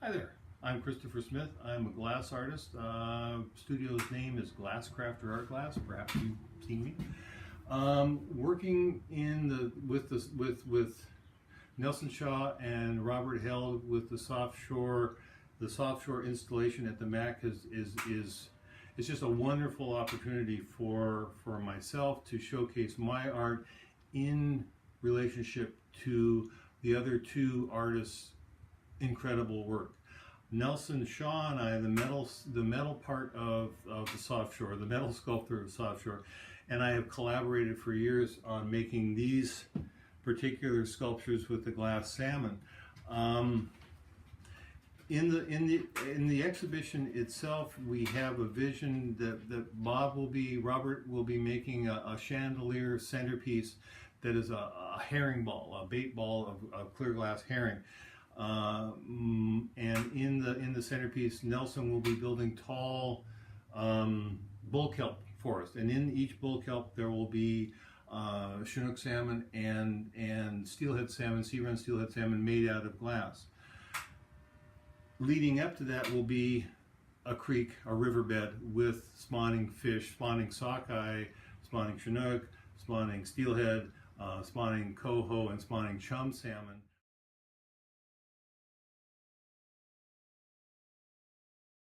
Hi there, I'm Christopher Smith. I'm a glass artist. Studio's name is Glasscrafter Art Glass. Perhaps you've seen me. Working in with Nelson Shaw and Robert Held with the soft shore installation at the MAC is it's just a wonderful opportunity for myself to showcase my art in relationship to the other two artists' incredible work. Nelson Shaw and I, the metal part of the soft shore, the metal sculptor of soft shore, and I have collaborated for years on making these particular sculptures with the glass salmon. In the exhibition itself, we have a vision that Robert will be making a chandelier centerpiece that is a herring ball, a bait ball of clear glass herring. And in the centerpiece, Nelson will be building tall bull kelp forest, and in each bull kelp there will be Chinook salmon and steelhead salmon, sea-run steelhead salmon made out of glass. Leading up to that will be a creek, a riverbed with spawning fish, spawning sockeye, spawning Chinook, spawning steelhead, spawning coho, and spawning chum salmon.